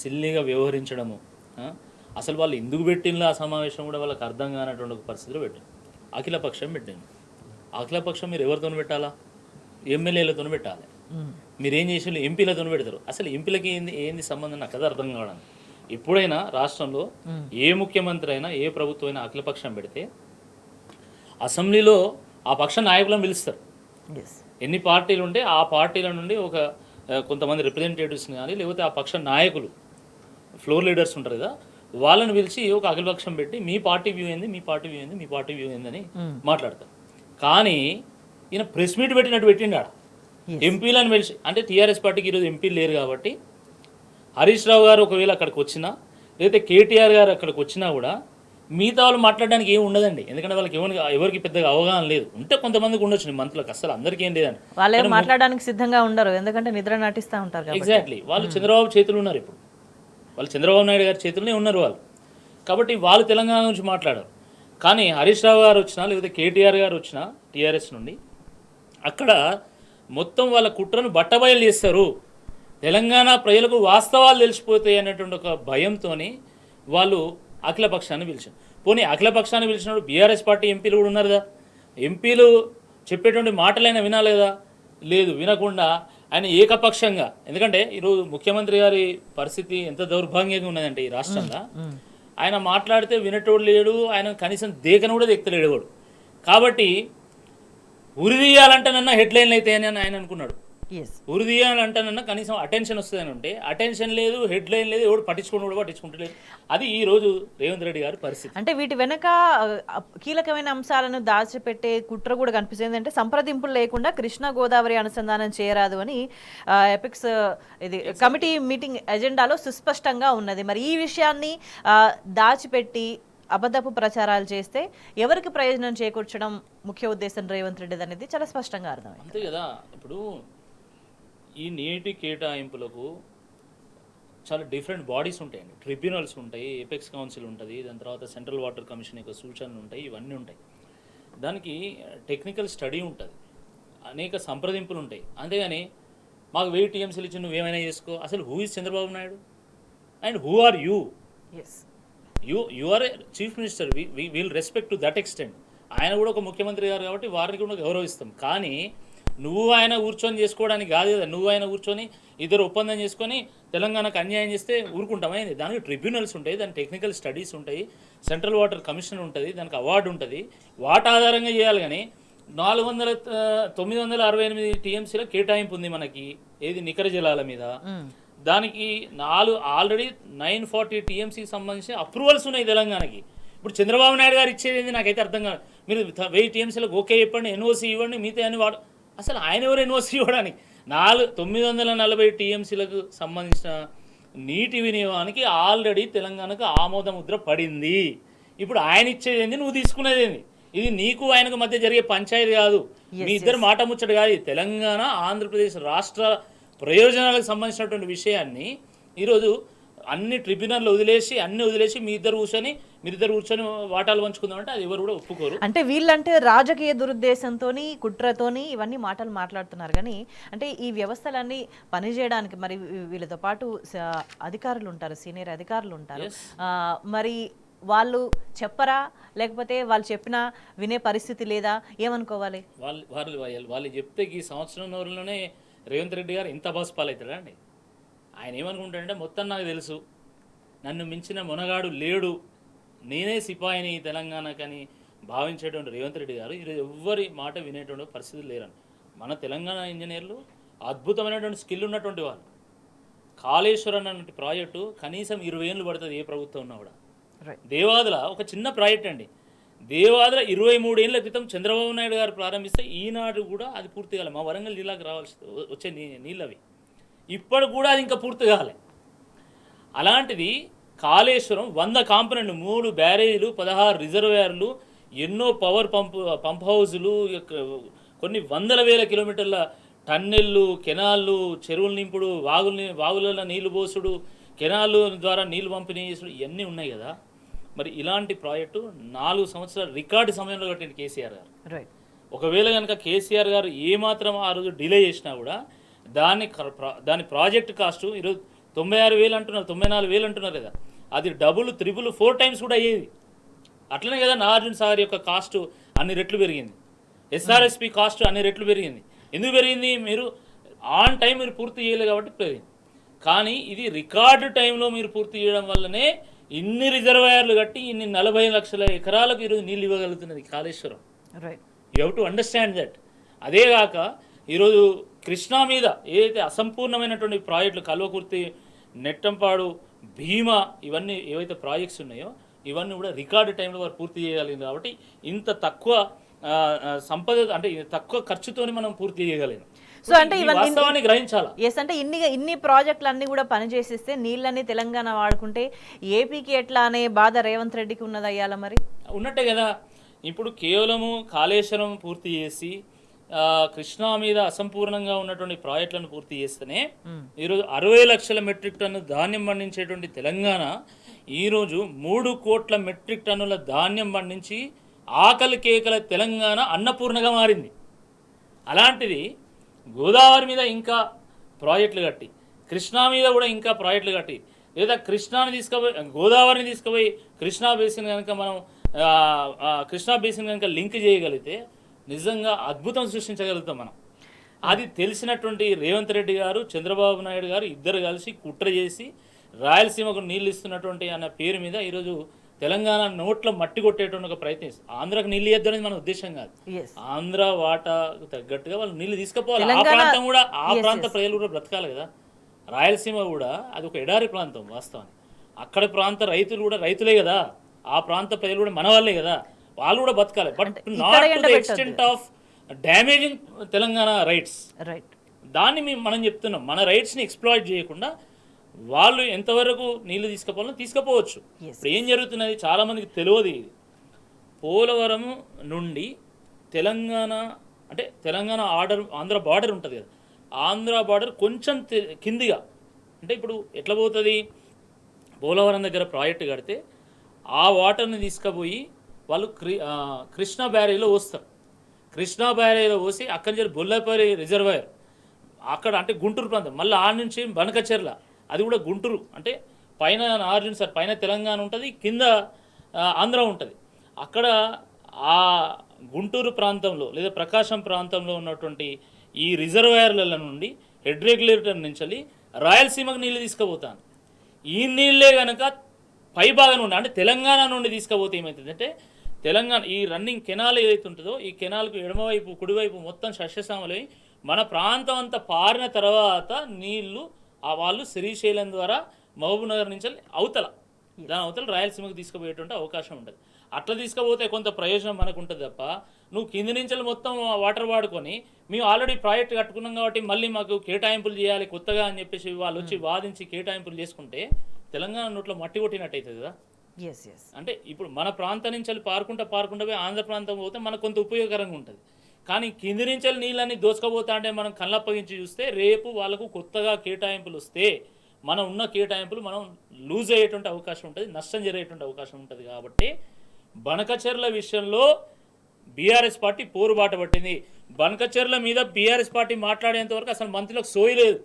సిల్లీగా వ్యవహరించడము. అసలు వాళ్ళు ఎందుకు పెట్టిన ఆ సమావేశం కూడా వాళ్ళకి అర్థం కానటువంటి ఒక పరిస్థితిలో పెట్టారు. అఖిలపక్షం పెట్టింది. అఖిలపక్షం మీరు ఎవరితో పెట్టాలా? ఎమ్మెల్యేలతో పెట్టాలి. మీరేం చేసి ఎంపీలతో పెడతారు. అసలు ఎంపీలకి ఏంది సంబంధం నాకు అది అర్థం కావడానికి. ఎప్పుడైనా రాష్ట్రంలో ఏ ముఖ్యమంత్రి అయినా, ఏ ప్రభుత్వం అయినా అఖిలపక్షం పెడితే అసెంబ్లీలో ఆ పక్ష నాయకులను పిలుస్తారు. ఎన్ని పార్టీలు ఉంటే ఆ పార్టీల నుండి కొంతమంది రిప్రజెంటేటివ్స్ని కానీ, లేకపోతే ఆ పక్ష నాయకులు, ఫ్లోర్ లీడర్స్ ఉంటారు కదా, వాళ్ళని పిలిచి ఒక అఖిలపక్షం పెట్టి మీ పార్టీ వ్యూ ఏంది, మీ పార్టీ వ్యూ ఏంది, మీ పార్టీ వ్యూ ఏందని మాట్లాడతారు. కానీ ఈయన ప్రెస్ మీట్ పెట్టినట్టు పెట్టిండా ఎంపీలను పిలిచి. అంటే టీఆర్ఎస్ పార్టీకి ఈరోజు ఎంపీలు లేరు కాబట్టి హరీష్ రావు గారు ఒకవేళ అక్కడికి వచ్చినా, లేకపోతే కేటీఆర్ గారు అక్కడికి వచ్చినా కూడా మిగతా వాళ్ళు మాట్లాడడానికి ఏమి ఉండదండి. ఎందుకంటే వాళ్ళకి ఎవరికి పెద్దగా అవగాహన లేదు. ఉంటే కొంతమందికి ఉండొచ్చు, మంత్రులకు అసలు అందరికీ ఏం లేదండి. వాళ్ళు మాట్లాడడానికి సిద్ధంగా ఉండరు, ఎందుకంటే నిద్ర నటిస్తూ ఉంటారు. ఎగ్జాక్ట్లీ. వాళ్ళు చంద్రబాబు చేతులు ఉన్నారు, ఇప్పుడు వాళ్ళు చంద్రబాబు నాయుడు గారి చేతుల్లోనే ఉన్నారు వాళ్ళు. కాబట్టి వాళ్ళు తెలంగాణ గురించి మాట్లాడారు. కానీ హరీష్ రావు గారు వచ్చినా లేకపోతే కేటీఆర్ గారు వచ్చినా టీఆర్ఎస్ నుండి అక్కడ మొత్తం వాళ్ళ కుట్రను బట్టబయలు చేస్తారు, తెలంగాణ ప్రజలకు వాస్తవాలు తెలిసిపోతాయి అనేటువంటి ఒక భయంతో వాళ్ళు అఖిలపక్షాన్ని పిలిచారు. పోనీ అఖిలపక్షాన్ని పిలిచినప్పుడు బీఆర్ఎస్ పార్టీ ఎంపీలు కూడా ఉన్నారు కదా, ఎంపీలు చెప్పేటువంటి మాటలైనా వినాలి కదా, లేదు వినకుండా ఆయన ఏకపక్షంగా, ఎందుకంటే ఈరోజు ముఖ్యమంత్రి గారి పరిస్థితి ఎంత దౌర్భాగ్యంగా ఉన్నదంటే ఈ రాష్ట్రంలో, ఆయన మాట్లాడితే వినటోడు లేడు, ఆయన కనీసం దేకను కూడా దెక్కలేడు వాడు. కాబట్టి ఉరి తీయాలంటేనన్నా హెడ్లైన్లు అవుతాయని ఆయన అనుకున్నాడు. ఉరి తీయాలంటేనన్నా కనీసం అటెన్షన్ వస్తుందని ఉంటే అటెన్షన్ లేదు, హెడ్లైన్ లేదు, ఎవడు పట్టించుకుంటలేదు. అది ఈ రోజు రేవంత్ రెడ్డి గారి పరిస్థితి. అంటే వీటి వెనక కీలకమైన అంశాలను దాచిపెట్టే కుట్ర కూడా కనిపిస్తుంది. అంటే సంప్రదింపులు లేకుండా కృష్ణా గోదావరి అనుసంధానం చేయరాదు అని ఎపిక్స్ ఇది కమిటీ మీటింగ్ ఎజెండాలో సుస్పష్టంగా ఉన్నది. మరి ఈ విషయాన్ని దాచిపెట్టి అబద్ధపు ప్రచారాలు చేస్తే ఎవరికి ప్రయోజనం చేకూర్చడం ముఖ్య ఉద్దేశం రేవంత్ రెడ్డి అనేది చాలా స్పష్టంగా అర్థమైంది. అంతే కదా. ఇప్పుడు ఈ నీటి కేటాయింపులకు చాలా డిఫరెంట్ బాడీస్ ఉంటాయండి, ట్రిబ్యునల్స్ ఉంటాయి, ఎపెక్స్ కౌన్సిల్ ఉంటుంది, దాని తర్వాత సెంట్రల్ వాటర్ కమిషన్ యొక్క సూచనలు ఉంటాయి, ఇవన్నీ ఉంటాయి. దానికి టెక్నికల్ స్టడీ ఉంటుంది, అనేక సంప్రదింపులు ఉంటాయి. అంతేగాని మాకు 1000 టీఎంసీలు ఇచ్చి నువ్వేమైనా చేసుకో, అసలు who is Chandrababu Naidu and who are you? You are a chief minister, we will respect to that extent. ఆయన కూడా ఒక ముఖ్యమంత్రి గారు కాబట్టి వారిని కూడా గౌరవిస్తాం. కానీ నువ్వు ఆయన కూర్చొని చేసుకోవడానికి కాదు కదా, నువ్వు ఆయన కూర్చొని ఇద్దరు ఒప్పందం చేసుకొని తెలంగాణకు అన్యాయం చేస్తే ఊరుకుంటామైంది. దానికి ట్రిబ్యునల్స్ ఉంటాయి, దాని టెక్నికల్ స్టడీస్ ఉంటాయి, సెంట్రల్ వాటర్ కమిషన్ ఉంటుంది, దానికి అవార్డు ఉంటుంది, వాటి ఆధారంగా చేయాలి. కానీ 968 టీఎంసీల కేటాయింపు ఉంది మనకి, ఏది నికర జలాల మీద. దానికి ఆల్రెడీ 940 టీఎంసీకి సంబంధించి అప్రూవల్స్ ఉన్నాయి తెలంగాణకి. ఇప్పుడు చంద్రబాబు నాయుడు గారు ఇచ్చేది ఏంది నాకైతే అర్థం కాదు. మీరు 1000 టీఎంసీలకు ఓకే చెప్పండి, ఎన్ఓసీ ఇవ్వండి, మిగతా అని వాడు అసలు ఆయన ఎవరు ఎన్ఓసీ ఇవ్వడానికి? 940 టీఎంసీలకు సంబంధించిన నీటి వినియోగానికి ఆల్రెడీ తెలంగాణకు ఆమోద ముద్ర పడింది. ఇప్పుడు ఆయన ఇచ్చేది ఏంది, నువ్వు తీసుకునేది ఏంది? ఇది నీకు ఆయనకు మధ్య జరిగే పంచాయతీ కాదు, మీ ఇద్దరు మాట ముచ్చట కాదు. తెలంగాణ ఆంధ్రప్రదేశ్ రాష్ట్ర ప్రయోజనాలకు సంబంధించినటువంటి విషయాన్ని ఈరోజు అన్ని ట్రిబ్యునల్లు వదిలేసి మీరిద్దరు కూర్చొని వాటాలు పంచుకుందామంటే అది ఎవరు కూడా ఒప్పుకోరు. అంటే వీళ్ళంటే రాజకీయ దురుద్దేశంతోని కుట్రతోని ఇవన్నీ మాటలు మాట్లాడుతున్నారు. కానీ అంటే ఈ వ్యవస్థలన్నీ పనిచేయడానికి మరి వీళ్ళతో పాటు అధికారులు ఉంటారు, సీనియర్ అధికారులు ఉంటారు. మరి వాళ్ళు చెప్పరా, లేకపోతే వాళ్ళు చెప్పినా వినే పరిస్థితి లేదా, ఏమనుకోవాలి? వాళ్ళు చెప్తే ఈ సంవత్సరంలోనే రేవంత్ రెడ్డి గారు ఇంత బస్ పాలవుతాడా అండి? ఆయన ఏమనుకుంటాడంటే మొత్తం నాకు తెలుసు, నన్ను మించిన మొనగాడు లేడు, నేనే సిపాయిని తెలంగాణకని భావించేటువంటి రేవంత్ రెడ్డి గారు ఈరోజు ఎవ్వరి మాట వినేటువంటి పరిస్థితులు లేరని. మన తెలంగాణ ఇంజనీర్లు అద్భుతమైనటువంటి స్కిల్ ఉన్నటువంటి వాళ్ళు. కాళేశ్వరం అన్నటువంటి ప్రాజెక్టు కనీసం 20 ఏళ్ళు పడుతుంది ఏ ప్రభుత్వం ఉన్నా కూడా. దేవాదుల ఒక చిన్న ప్రాజెక్ట్ అండి, దేవాదుల 23 ఏళ్ల క్రితం చంద్రబాబు నాయుడు గారు ప్రారంభిస్తే ఈనాడు కూడా అది పూర్తి కాలే. మా వరంగల్ జిల్లాకు వచ్చే నీళ్ళు అవి ఇప్పుడు కూడా అది ఇంకా పూర్తి కాలే. అలాంటిది కాళేశ్వరం 100 కాంపొనెంట్లు, 3 బ్యారేజీలు, 16 రిజర్వాయర్లు, ఎన్నో పవర్ పంప్ హౌజులు, కొన్ని వందల వేల కిలోమీటర్ల టన్నెళ్ళు, కెనాళ్ళు, చెరువులు నింపుడు, వాగులలో నీళ్లు పోసుడు, కెనాళ్ళు ద్వారా నీళ్లు పంపిణీ చేసుడు, ఇవన్నీ ఉన్నాయి కదా. మరి ఇలాంటి ప్రాజెక్టు 4 సంవత్సరాల రికార్డు సమయంలో కట్టిన కేసీఆర్ గారు. ఒకవేళ కనుక కేసీఆర్ గారు ఏమాత్రం ఆ రోజు డిలే చేసినా కూడా దాని ప్రాజెక్ట్ కాస్ట్ ఈరోజు 96,000 అంటున్నారు, 94,000 అంటున్నారు కదా, అది డబుల్ 4 టైమ్స్ కూడా అయ్యేది. అట్లనే కదా నాగార్జున సాగర్ యొక్క కాస్ట్ అన్ని రెట్లు పెరిగింది, ఎస్ఆర్ఎస్పి కాస్ట్ అన్ని రెట్లు పెరిగింది. ఎందుకు పెరిగింది? మీరు ఆన్ టైం మీరు పూర్తి చేయలేదు కాబట్టి పెరిగింది. కానీ ఇది రికార్డు టైంలో మీరు పూర్తి చేయడం వల్లనే ఇన్ని రిజర్వాయర్లు కట్టి ఇన్ని 40 లక్షల ఎకరాలకు ఈరోజు నీళ్ళు ఇవ్వగలుగుతున్నది Kaleshwaram. You have to understand that. అదేగాక ఈరోజు కృష్ణా మీద ఏదైతే అసంపూర్ణమైనటువంటి ప్రాజెక్టులు కల్వకుర్తి, నెట్టంపాడు, భీమా, ఇవన్నీ ఏవైతే ప్రాజెక్ట్స్ ఉన్నాయో ఇవన్నీ కూడా రికార్డు టైంలో వారు పూర్తి చేయగలిగింది. కాబట్టి ఇంత తక్కువ సంపద అంటే తక్కువ ఖర్చుతోని మనం పూర్తి చేయగలిగాం. సో అంటే వాస్తవాన్ని గ్రహించాలా. ఎస్, అంటే ఇన్ని ప్రాజెక్టులు అన్నీ కూడా పనిచేసిస్తే నీళ్ళని తెలంగాణ వాడుకుంటే ఏపీకి ఎట్లా అనే బాధ రేవంత్ రెడ్డికి ఉన్నది అయ్యాల మరి ఉన్నట్టే కదా. ఇప్పుడు కేవలము కాళేశ్వరం పూర్తి చేసి కృష్ణా మీద అసంపూర్ణంగా ఉన్నటువంటి ప్రాజెక్టులను పూర్తి చేస్తేనే ఈరోజు 60 లక్షల మెట్రిక్ టన్ను ధాన్యం పండించేటువంటి తెలంగాణ ఈరోజు 3 కోట్ల మెట్రిక్ టన్నుల ధాన్యం పండించి ఆకలి కేకల తెలంగాణ అన్నపూర్ణగా మారింది. అలాంటిది గోదావరి మీద ఇంకా ప్రాజెక్టులు కట్టి, కృష్ణా మీద కూడా ఇంకా ప్రాజెక్టులు కట్టి, లేదా కృష్ణాని తీసుకుపోయి గోదావరిని తీసుకుపోయి కృష్ణా బేసిన్ కనుక మనం కృష్ణా బేసిన్ కనుక లింక్ చేయగలిగితే నిజంగా అద్భుతం సృష్టించగలుగుతాం మనం. అది తెలిసినటువంటి రేవంత్ రెడ్డి గారు, చంద్రబాబు నాయుడు గారు ఇద్దరు కలిసి కుట్ర చేసి రాయలసీమకు నీళ్ళు ఇస్తున్నటువంటి అన్న పేరు మీద ఈరోజు తెలంగాణ నోట్లో మట్టి కొట్టేటువంటి ఒక ప్రయత్నం. ఆంధ్రాకు నీళ్ళు ఇద్దామనేది మన ఉద్దేశం కాదు. ఆంధ్ర వాటాకు తగ్గట్టుగా వాళ్ళు నీళ్ళు తీసుకుపోవాలి. ఆ ప్రాంతం కూడా, ఆ ప్రాంత ప్రజలు కూడా బ్రతకాలి కదా. రాయలసీమ కూడా అది ఒక ఎడారి ప్రాంతం వాస్తవానికి. అక్కడ ప్రాంత రైతులు కూడా రైతులే కదా, ఆ ప్రాంత ప్రజలు కూడా మన వాళ్ళే కదా, వాళ్ళు కూడా బతకాలి. But not to the extent of damaging Telangana rights. దాన్ని మనం చెప్తున్నాం, మన రైట్స్ని ఎక్స్ప్లాయిట్ చేయకుండా వాళ్ళు ఎంతవరకు నీళ్లు తీసుకుపోవాలో తీసుకుపోవచ్చు. ఇప్పుడు ఏం జరుగుతున్నది చాలా మందికి తెలియదు. ఇది పోలవరం నుండి తెలంగాణ, అంటే తెలంగాణ ఆంధ్ర బార్డర్ ఉంటుంది కదా, ఆంధ్ర బార్డర్ కొంచెం కిందిగా, అంటే ఇప్పుడు ఎట్లా పోతుంది, పోలవరం దగ్గర ప్రాజెక్టు కడితే ఆ వాటర్ని తీసుకుపోయి వాళ్ళు కృష్ణా బ్యారేజ్లో పోస్తారు. కృష్ణా బ్యారేజ్లో పోసి అక్కడి నుంచి బొల్లపల్లి రిజర్వాయర్ అక్కడ, అంటే గుంటూరు ప్రాంతం, మళ్ళీ ఆ నుంచి బనకచెర్ల, అది కూడా గుంటూరు, అంటే పైన నార్జన్ సార్ పైన తెలంగాణ ఉంటుంది, కింద ఆంధ్ర ఉంటుంది. అక్కడ ఆ గుంటూరు ప్రాంతంలో లేదా ప్రకాశం ప్రాంతంలో ఉన్నటువంటి ఈ రిజర్వాయర్ల నుండి హెడ్ రెగ్యులేటర్ నుంచి రాయలసీమకు నీళ్ళు తీసుకుపోతాను. ఈ నీళ్ళే కనుక పై భాగం నుండి, అంటే తెలంగాణ నుండి తీసుకుపోతే ఏమవుతుందంటే తెలంగాణ ఈ రన్నింగ్ కెనాల్ ఏదైతే ఉంటుందో ఈ కెనాల్కు ఎడమవైపు కుడివైపు మొత్తం సస్యశ్యామలై మన ప్రాంతం అంతా పారిన తర్వాత నీళ్లు వాళ్ళు శ్రీశైలం ద్వారా మహబూబ్నగర్ నుంచి అవతల, దాని అవతల రాయలసీమకు తీసుకుపోయేటువంటి అవకాశం ఉంటుంది. అట్లా తీసుకుపోతే కొంత ప్రయోజనం మనకు ఉంటుంది తప్ప, నువ్వు కింది నుంచి మొత్తం వాటర్ వాడుకొని మేము ఆల్రెడీ ప్రాజెక్ట్ కట్టుకున్నాం కాబట్టి మళ్ళీ మాకు కేటాయింపులు చేయాలి కొత్తగా అని చెప్పేసి వాళ్ళు వచ్చి వాదించి కేటాయింపులు చేసుకుంటే తెలంగాణ నోట్లో మట్టి కొట్టినట్టు అవుతుంది కదా. అంటే ఇప్పుడు మన ప్రాంతం నుంచి పారుకుంటా పోయి ఆంధ్ర ప్రాంతం పోతే మనకు కొంత ఉపయోగకరంగా ఉంటుంది. కానీ కింది నుంచి నీళ్ళని దోచుకోపోతా అంటే మనం కళ్ళప్పగించి చూస్తే రేపు వాళ్ళకు కొత్తగా కేటాయింపులు వస్తే మనం ఉన్న కేటాయింపులు మనం లూజ్ అయ్యేటువంటి అవకాశం ఉంటుంది, నష్టం జరిగేటువంటి అవకాశం ఉంటుంది. కాబట్టి బనకచెర్ల విషయంలో బీఆర్ఎస్ పార్టీ పోరుబాట పట్టింది. బనకచెర్ల మీద బీఆర్ఎస్ పార్టీ మాట్లాడేంత వరకు అసలు మంత్రులకు సోయలేదు,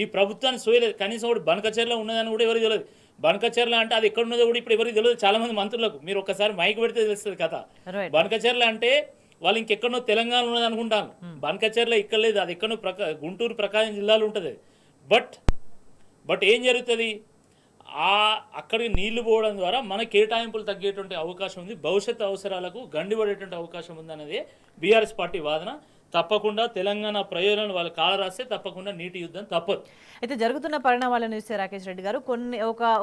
ఈ ప్రభుత్వానికి సోయలేదు. కనీసం కూడా బనకచెర్ల ఉన్నదని కూడా ఎవరికి తెలియదు. బనకచెర్ల అంటే అది ఎక్కడ ఉన్నదో కూడా ఇప్పుడు ఎవరికి తెలియదు. చాలా మంది మంత్రులకు మీరు ఒక్కసారి మైక్ పెడితే తెలుస్తుంది కథ. బనకచెర్ల అంటే వాళ్ళు ఇంకెక్కడో తెలంగాణ ఉన్నది అనుకుంటాను. బనకచెర్ల ఇక్కడ లేదు, అది ఎక్కడో గుంటూరు ప్రకాశం జిల్లాలో ఉంటుంది. బట్ ఏం జరుగుతుంది, అక్కడికి నీళ్లు పోవడం ద్వారా మన కేటాయింపులు తగ్గేటువంటి అవకాశం ఉంది, భవిష్యత్తు అవసరాలకు గండిపడేటువంటి అవకాశం ఉంది అనేది బీఆర్ఎస్ పార్టీ వాదన. తప్పకుండా తెలంగాణ ప్రయోజనాలు వాళ్ళు కాలరాస్తే తప్పకుండా నీటి యుద్ధం తప్పదు. అయితే జరుగుతున్న పరిణామాలను చూస్తే రాకేష్ రెడ్డి గారు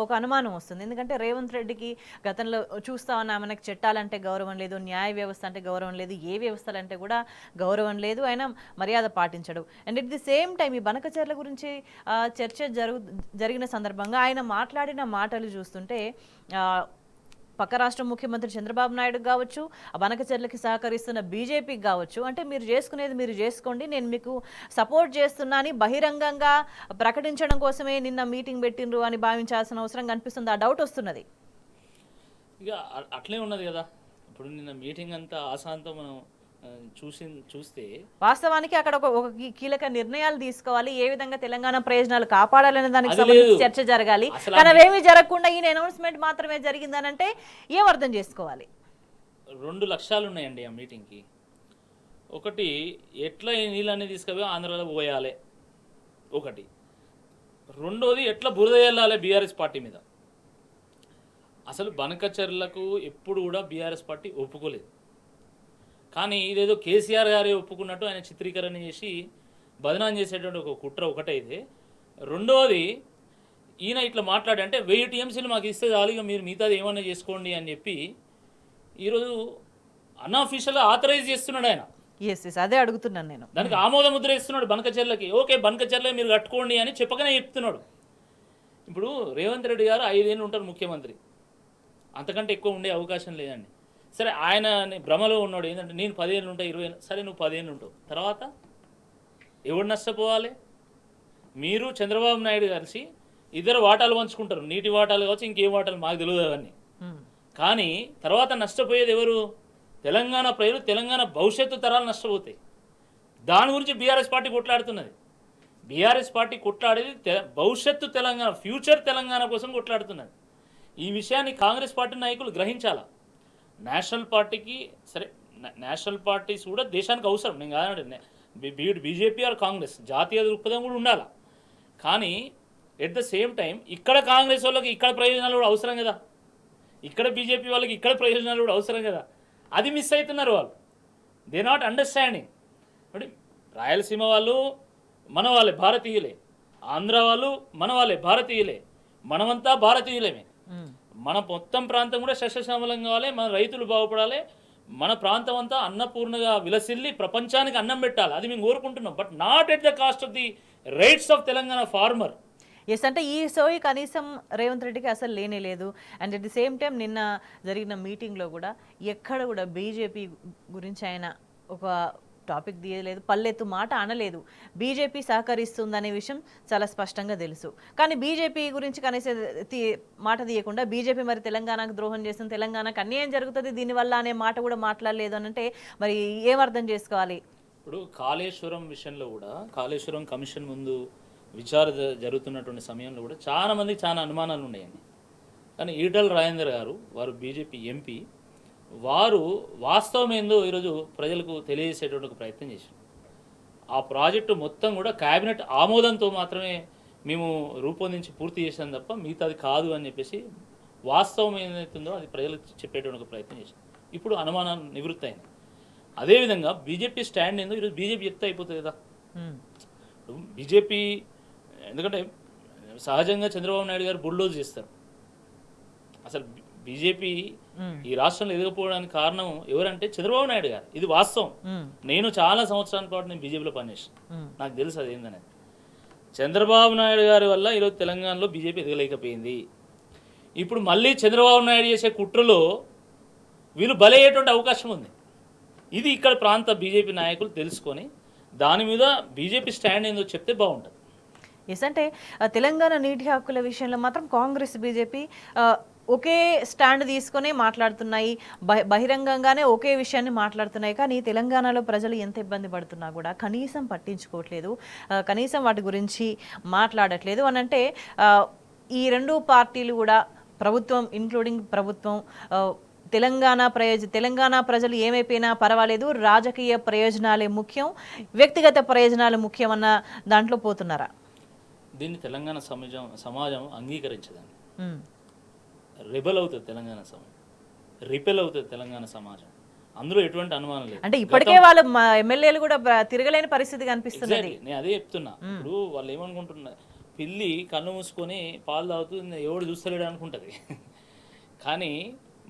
ఒక అనుమానం వస్తుంది. ఎందుకంటే రేవంత్ రెడ్డికి గతంలో చూస్తా ఉన్నా మనకి చట్టాలంటే గౌరవం లేదు, న్యాయ వ్యవస్థ అంటే గౌరవం లేదు, ఏ వ్యవస్థలు అంటే కూడా గౌరవం లేదు, ఆయన మర్యాద పాటించడు. And at the same time ఈ బనకచెర్ల గురించి చర్చ జరిగిన సందర్భంగా ఆయన మాట్లాడిన మాటలు చూస్తుంటే పక్క రాష్ట్ర ముఖ్యమంత్రి చంద్రబాబు నాయుడు కావచ్చు, బనకచెర్లకి సహకరిస్తున్న బీజేపీకి కావచ్చు, అంటే మీరు చేసుకునేది మీరు చేసుకోండి, నేను మీకు సపోర్ట్ చేస్తున్నా అని బహిరంగంగా ప్రకటించడం కోసమే నిన్న మీటింగ్ పెట్టిండ్రు అని భావించాల్సిన అవసరం కనిపిస్తుంది. ఆ డౌట్ వస్తున్నది. ఇక అట్లే ఉన్నది కదా. ఇప్పుడు నిన్న మీటింగ్ అంతా ఆశాంతం మనం చూస్తే వాస్తవానికి అక్కడ ఒక కీలక నిర్ణయాలు తీసుకోవాలి, ఏ విధంగా తెలంగాణ ప్రయోజనాలు కాపాడాలనే దానికి సంబంధించి చర్చ జరగాలి. కానీ అవేమీ జరగకుండా ఈయన అనౌన్స్మెంట్ మాత్రమే జరిగిందనంటే ఏం అర్థం చేసుకోవాలి? 2 లక్ష్యాలు ఉన్నాయండి ఆ మీటింగ్కి. ఒకటి, ఎట్లా ఈ నీళ్ళన్నీ తీసుకుపోయి ఆంధ్రాలో పోయాలి ఒకటి. రెండోది, ఎట్లా బురద వెళ్ళాలి బీఆర్ఎస్ పార్టీ మీద. అసలు బనకచెర్లకు ఎప్పుడు కూడా బీఆర్ఎస్ పార్టీ ఒప్పుకోలేదు. కానీ ఇదేదో కేసీఆర్ గారే ఒప్పుకున్నట్టు ఆయన చిత్రీకరణ చేసి బదనాం చేసేటువంటి ఒక కుట్ర ఒకటైతే, రెండవది ఈయన ఇట్లా మాట్లాడి అంటే 1000 టీఎంసీలు మాకు ఇస్తే చాలు, ఇక మీరు మిగతాది ఏమన్నా చేసుకోండి అని చెప్పి ఈరోజు అన్అఫీషియల్గా ఆథరైజ్ చేస్తున్నాడు ఆయన. అదే అడుగుతున్నాను నేను. దానికి ఆమోద ముద్ర ఇస్తున్నాడు బనకచెర్లకి. ఓకే, బనకచెర్ల మీరు కట్టుకోండి అని చెప్పకనే చెప్తున్నాడు. ఇప్పుడు రేవంత్ రెడ్డి గారు 5 ఏళ్ళు ఉంటారు ముఖ్యమంత్రి, అంతకంటే ఎక్కువ ఉండే అవకాశం లేదండి. సరే, ఆయన భ్రమలో ఉన్నాడు ఏంటంటే నేను 10 ఏళ్ళు ఉంటా, 20 ఏళ్ళు. సరే, నువ్వు 10 ఏళ్ళు ఉంటావు, తర్వాత ఎవడు నష్టపోవాలి? మీరు చంద్రబాబు నాయుడు కలిసి ఇద్దరు వాటాలు పంచుకుంటారు, నీటి వాటాలు కావచ్చు ఇంకేం వాటాలు మాకు తెలియదు అవన్నీ. కానీ తర్వాత నష్టపోయేది ఎవరు? తెలంగాణ ప్రజలు, తెలంగాణ భవిష్యత్తు తరాలు నష్టపోతాయి. దాని గురించి బీఆర్ఎస్ పార్టీ కొట్లాడుతున్నది. బీఆర్ఎస్ పార్టీ కొట్లాడేది భవిష్యత్తు తెలంగాణ, ఫ్యూచర్ తెలంగాణ కోసం కొట్లాడుతున్నది. ఈ విషయాన్ని కాంగ్రెస్ పార్టీ నాయకులు గ్రహించాలా. నేషనల్ పార్టీకి సరే, నేషనల్ పార్టీస్ కూడా దేశానికి అవసరం, నేను కాదండి, బీజేపీ ఆర్ కాంగ్రెస్ జాతీయ దృక్పథం కూడా ఉండాలి. కానీ ఎట్ ద సేమ్ టైం ఇక్కడ కాంగ్రెస్ వాళ్ళకి ఇక్కడ ప్రయోజనాలు కూడా అవసరం కదా, ఇక్కడ బీజేపీ వాళ్ళకి ఇక్కడ ప్రయోజనాలు కూడా అవసరం కదా. అది మిస్ అవుతున్నారు వాళ్ళు. They not understanding. అంటే రాయలసీమ వాళ్ళు మన వాళ్ళే, భారతీయులే. ఆంధ్ర వాళ్ళు మన వాళ్ళే, భారతీయులే. మనమంతా భారతీయులేమే. మన మొత్తం ప్రాంతం కూడా సస్యశ్యామలం కావాలి, మన రైతులు బాగుపడాలి, మన ప్రాంతం అంతా అన్నపూర్ణగా విలసిల్లి ప్రపంచానికి అన్నం పెట్టాలి. అది మేము కోరుకుంటున్నాం. But not at the cost of the rights of Telangana farmer. Yes, అంటే ఈ సోయి కనీసం రేవంత్ రెడ్డికి అసలు లేనే లేదు. And at the same time నిన్న జరిగిన మీటింగ్లో కూడా ఎక్కడ కూడా బీజేపీ గురించి ఆయన ఒక టాపిక్ తీయలేదు, పల్లెత్తు మాట అనలేదు. బీజేపీ సహకరిస్తుందనే విషయం చాలా స్పష్టంగా తెలుసు. కానీ బీజేపీ గురించి కనీసం మాట తీయకుండా బీజేపీ మరి తెలంగాణకు ద్రోహం చేస్తుంది, తెలంగాణకు అన్యాయం జరుగుతుంది దీనివల్ల అనే మాట కూడా మాట్లాడలేదు అని అంటే మరి ఏం అర్థం చేసుకోవాలి? ఇప్పుడు కాళేశ్వరం విషయంలో కూడా, కాళేశ్వరం కమిషన్ ముందు విచారణ జరుగుతున్నటువంటి సమయంలో కూడా చాలా మందికి చాలా అనుమానాలు ఉన్నాయండి. కానీ ఈటల రాజేందర్ గారు, వారు బీజేపీ ఎంపీ, వారు వాస్తవం ఏందో ఈరోజు ప్రజలకు తెలియజేసేటువంటి ఒక ప్రయత్నం చేశారు. ఆ ప్రాజెక్టు మొత్తం కూడా కేబినెట్ ఆమోదంతో మాత్రమే మేము రూపొందించి పూర్తి చేసాం తప్ప మిగతాది కాదు అని చెప్పేసి వాస్తవం ఏదైతుందో అది ప్రజలకు చెప్పేటువంటి ఒక ప్రయత్నం చేశారు. ఇప్పుడు అనుమానాలు నివృత్తి అయింది. అదేవిధంగా బీజేపీ స్టాండ్ ఏందో ఈరోజు బీజేపీ చెప్తే అయిపోతుంది కదా. బీజేపీ ఎందుకంటే సహజంగా చంద్రబాబు నాయుడు గారు బుల్డోజ్ చేస్తారు. అసలు బీజేపీ ఈ రాష్ట్రంలో ఎదగపోవడానికి కారణం ఎవరంటే చంద్రబాబు నాయుడు గారు. ఇది వాస్తవం. నేను చాలా సంవత్సరాల పాటు నేను బీజేపీలో పనిచేసాను, నాకు తెలుసు అది ఏందనేది. చంద్రబాబు నాయుడు గారి వల్ల ఈరోజు తెలంగాణలో బీజేపీ ఎదగలేకపోయింది. ఇప్పుడు మళ్ళీ చంద్రబాబు నాయుడు చేసే కుట్రలో వీళ్ళు బలయ్యేటువంటి అవకాశం ఉంది. ఇది ఇక్కడ ప్రాంత బీజేపీ నాయకులు తెలుసుకొని దాని మీద బీజేపీ స్టాండ్ ఏందో చెప్తే బాగుంటుంది. ఎస్, అంటే తెలంగాణ నీటి హక్కుల విషయంలో మాత్రం కాంగ్రెస్ బీజేపీ ఒకే స్టాండ్ తీసుకొని మాట్లాడుతున్నాయి, బహిరంగంగానే ఒకే విషయాన్ని మాట్లాడుతున్నాయి. కానీ తెలంగాణలో ప్రజలు ఎంత ఇబ్బంది పడుతున్నా కూడా కనీసం పట్టించుకోవట్లేదు, కనీసం వాటి గురించి మాట్లాడట్లేదు అని అంటే ఈ రెండు పార్టీలు కూడా ప్రభుత్వం, ఇంక్లూడింగ్ ప్రభుత్వం, తెలంగాణ ప్రజలు ఏమైపోయినా పర్వాలేదు, రాజకీయ ప్రయోజనాలే ముఖ్యం, వ్యక్తిగత ప్రయోజనాలు ముఖ్యం అన్న దాంట్లో పోతున్నారా? దీన్ని తెలంగాణ సమాజం అంగీకరించదండి. రెబల్ అవుతుంది తెలంగాణ సమాజం, రిపెల్ అవుతుంది తెలంగాణ సమాజం. అందులో ఎటువంటి అనుమానం లేదు. అంటే ఇప్పటికే వాళ్ళ ఎమ్మెల్యేలు కూడా తిరగలేని పరిస్థితి కనిపిస్తుంది. నేను అదే చెప్తున్నా. ఇప్పుడు వాళ్ళు ఏమనుకుంటున్నారు, పిల్లి కన్ను మూసుకొని పాలు తాగుతుంది ఎవడు చూస్తలేడు అనుకుంటుంది. కానీ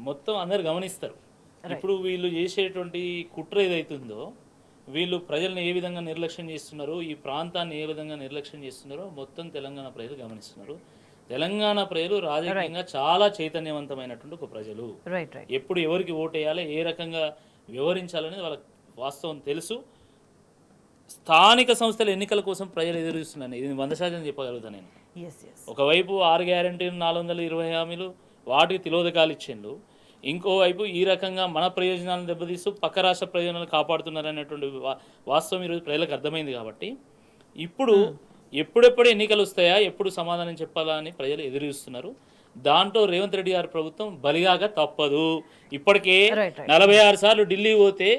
మొత్తం అందరు గమనిస్తారు. ఇప్పుడు వీళ్ళు చేసేటువంటి కుట్ర ఏదైతుందో, వీళ్ళు ప్రజల్ని ఏ విధంగా నిర్లక్ష్యం చేస్తున్నారో, ఈ ప్రాంతాన్ని ఏ విధంగా నిర్లక్ష్యం చేస్తున్నారో మొత్తం తెలంగాణ ప్రజలు గమనిస్తున్నారు. తెలంగాణ ప్రజలు రాజకీయంగా చాలా చైతన్యవంతమైనటువంటి ఒక ప్రజలు. ఎప్పుడు ఎవరికి ఓటేయాలి, ఏ రకంగా వ్యవహరించాలనేది వాళ్ళకి వాస్తవం తెలుసు. స్థానిక సంస్థల ఎన్నికల కోసం ప్రజలు ఎదురుస్తున్నాను, ఇది 100% చెప్పగలుగుతాను నేను. ఒకవైపు 6 గ్యారెంటీలు, 420 హామీలు, వాటికి తిలోదకాలు ఇచ్చిండు. ఇంకోవైపు ఈ రకంగా మన ప్రయోజనాలను దెబ్బతీస్తూ పక్క రాష్ట్ర ప్రయోజనాలు కాపాడుతున్నారనేటువంటి వాస్తవం ఈరోజు ప్రజలకు అర్థమైంది. కాబట్టి ఇప్పుడు ఎప్పుడెప్పుడు ఎన్నికలు వస్తాయా, ఎప్పుడు సమాధానం చెప్పాలా అని ప్రజలు ఎదురుస్తున్నారు. దాంట్లో రేవంత్ రెడ్డి గారి ప్రభుత్వం బలిగాక తప్పదు. ఇప్పటికే 46 సార్లు ఢిల్లీ పోతే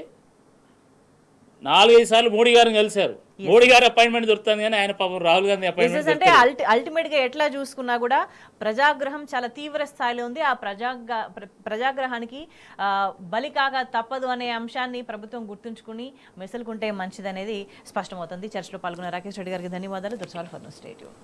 4-5 సార్లు మోడీ గారిని కలిశారు. మోడీ గారి అపాయింట్మెంట్ దొరుకుతుంది కానీ ఆయన పాపం రాహుల్ గాంధీ అపాయింట్మెంట్ అంటే అల్టిమేట్ గా ఎట్లా చూసుకున్నా కూడా ప్రజాగ్రహం చాలా తీవ్ర స్థాయిలో ఉంది. ఆ ప్రజాగ్రహానికి బలి కాక తప్పదు అనే అంశాన్ని ప్రభుత్వం గుర్తుంచుకుని మెసలుకుంటే మంచిదనేది స్పష్టమవుతుంది. చర్చలో పాల్గొన్న రాకేష్ రెడ్డి గారికి ధన్యవాదాలు. That's all for now. Stay tuned.